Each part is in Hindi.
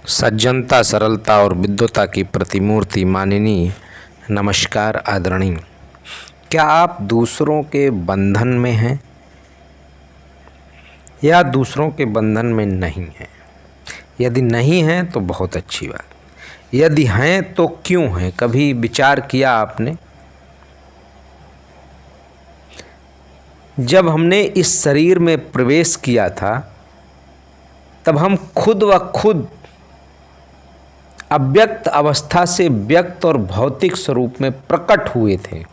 सज्जनता, सरलता और विद्वता की प्रतिमूर्ति माननीय, नमस्कार आदरणीय। क्या आप दूसरों के बंधन में हैं या दूसरों के बंधन में नहीं हैं? यदि नहीं हैं तो बहुत अच्छी बात, यदि हैं तो क्यों हैं? कभी विचार किया आपने? जब हमने इस शरीर में प्रवेश किया था तब हम खुद व खुद अव्यक्त अवस्था से व्यक्त और भौतिक स्वरूप में प्रकट हुए थे।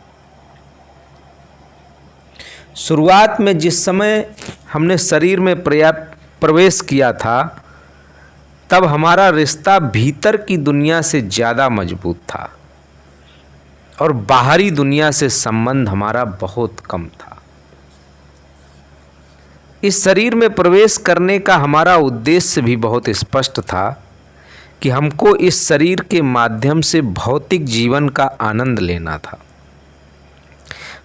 शुरुआत में जिस समय हमने शरीर में प्रवेश किया था तब हमारा रिश्ता भीतर की दुनिया से ज़्यादा मजबूत था और बाहरी दुनिया से संबंध हमारा बहुत कम था। इस शरीर में प्रवेश करने का हमारा उद्देश्य भी बहुत स्पष्ट था कि हमको इस शरीर के माध्यम से भौतिक जीवन का आनंद लेना था।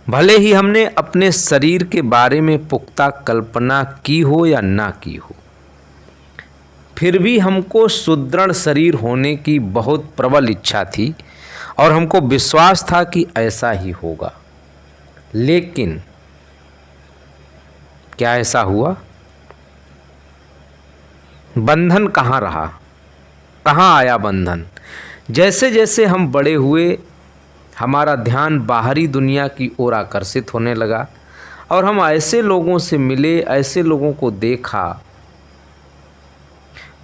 भले ही हमने अपने शरीर के बारे में पुख्ता कल्पना की हो या ना की हो, फिर भी हमको सुदृढ़ शरीर होने की बहुत प्रबल इच्छा थी और हमको विश्वास था कि ऐसा ही होगा। लेकिन क्या ऐसा हुआ? बंधन कहाँ रहा? कहाँ आया बंधन? जैसे जैसे हम बड़े हुए हमारा ध्यान बाहरी दुनिया की ओर आकर्षित होने लगा और हम ऐसे लोगों से मिले, ऐसे लोगों को देखा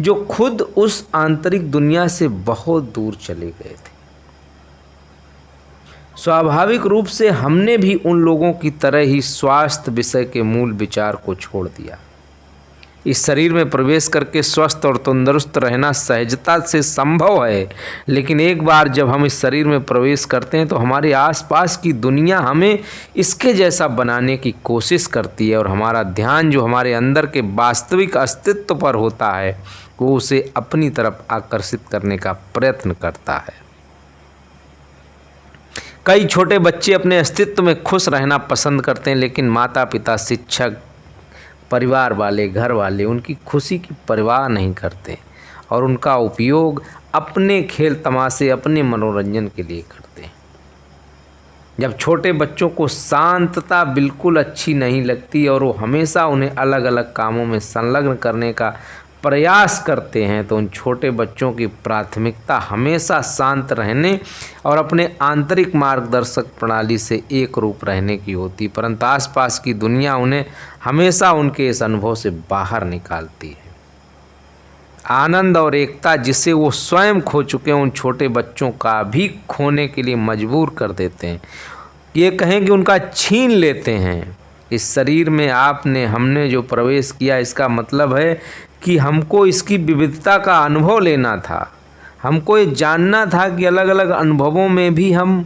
जो खुद उस आंतरिक दुनिया से बहुत दूर चले गए थे। स्वाभाविक रूप से हमने भी उन लोगों की तरह ही स्वास्थ्य विषय के मूल विचार को छोड़ दिया। इस शरीर में प्रवेश करके स्वस्थ और तंदुरुस्त रहना सहजता से संभव है, लेकिन एक बार जब हम इस शरीर में प्रवेश करते हैं तो हमारे आसपास की दुनिया हमें इसके जैसा बनाने की कोशिश करती है और हमारा ध्यान जो हमारे अंदर के वास्तविक अस्तित्व पर होता है वो उसे अपनी तरफ आकर्षित करने का प्रयत्न करता है। कई छोटे बच्चे अपने अस्तित्व में खुश रहना पसंद करते हैं, लेकिन माता पिता, शिक्षक, परिवार वाले, घर वाले उनकी खुशी की परवाह नहीं करते और उनका उपयोग अपने खेल तमाशे, अपने मनोरंजन के लिए करते हैं। जब छोटे बच्चों को शांतता बिल्कुल अच्छी नहीं लगती और वो हमेशा उन्हें अलग अलग कामों में संलग्न करने का प्रयास करते हैं तो उन छोटे बच्चों की प्राथमिकता हमेशा शांत रहने और अपने आंतरिक मार्गदर्शक प्रणाली से एक रूप रहने की होती, परंतु आसपास की दुनिया उन्हें हमेशा उनके इस अनुभव से बाहर निकालती है। आनंद और एकता जिसे वो स्वयं खो चुके हैं उन छोटे बच्चों का भी खोने के लिए मजबूर कर देते हैं। ये कहें कि उनका छीन लेते हैं। इस शरीर में हमने जो प्रवेश किया इसका मतलब है कि हमको इसकी विविधता का अनुभव लेना था। हमको ये जानना था कि अलग अलग अनुभवों में भी हम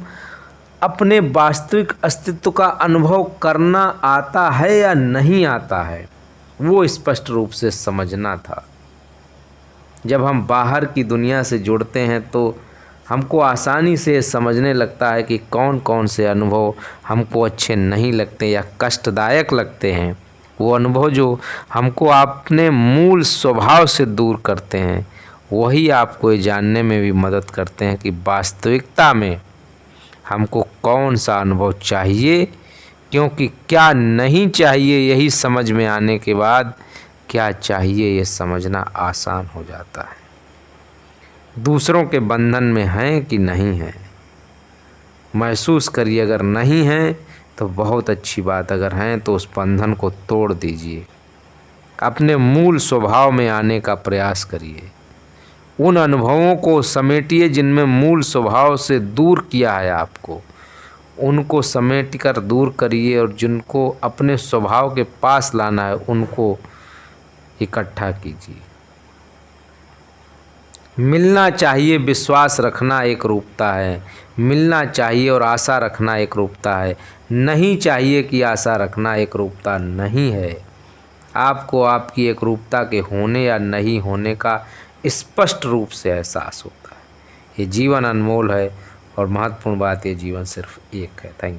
अपने वास्तविक अस्तित्व का अनुभव करना आता है या नहीं आता है, वो स्पष्ट रूप से समझना था। जब हम बाहर की दुनिया से जुड़ते हैं तो हमको आसानी से समझने लगता है कि कौन कौन से अनुभव हमको अच्छे नहीं लगते या कष्टदायक लगते हैं। वो अनुभव जो हमको अपने मूल स्वभाव से दूर करते हैं वही आपको ये जानने में भी मदद करते हैं कि वास्तविकता में हमको कौन सा अनुभव चाहिए, क्योंकि क्या नहीं चाहिए यही समझ में आने के बाद क्या चाहिए ये समझना आसान हो जाता है। दूसरों के बंधन में हैं कि नहीं हैं, महसूस करिए। अगर नहीं हैं तो बहुत अच्छी बात, अगर हैं तो उस बंधन को तोड़ दीजिए, अपने मूल स्वभाव में आने का प्रयास करिए। उन अनुभवों को समेटिए जिनमें मूल स्वभाव से दूर किया है आपको, उनको समेट कर दूर करिए और जिनको अपने स्वभाव के पास लाना है उनको इकट्ठा कीजिए। मिलना चाहिए, विश्वास रखना एक रूपता है। मिलना चाहिए और आशा रखना एक रूपता है। नहीं चाहिए कि आशा रखना एक रूपता नहीं है। आपको आपकी एक रूपता के होने या नहीं होने का स्पष्ट रूप से एहसास होता है। ये जीवन अनमोल है और महत्वपूर्ण बात, ये जीवन सिर्फ एक है। Thank you.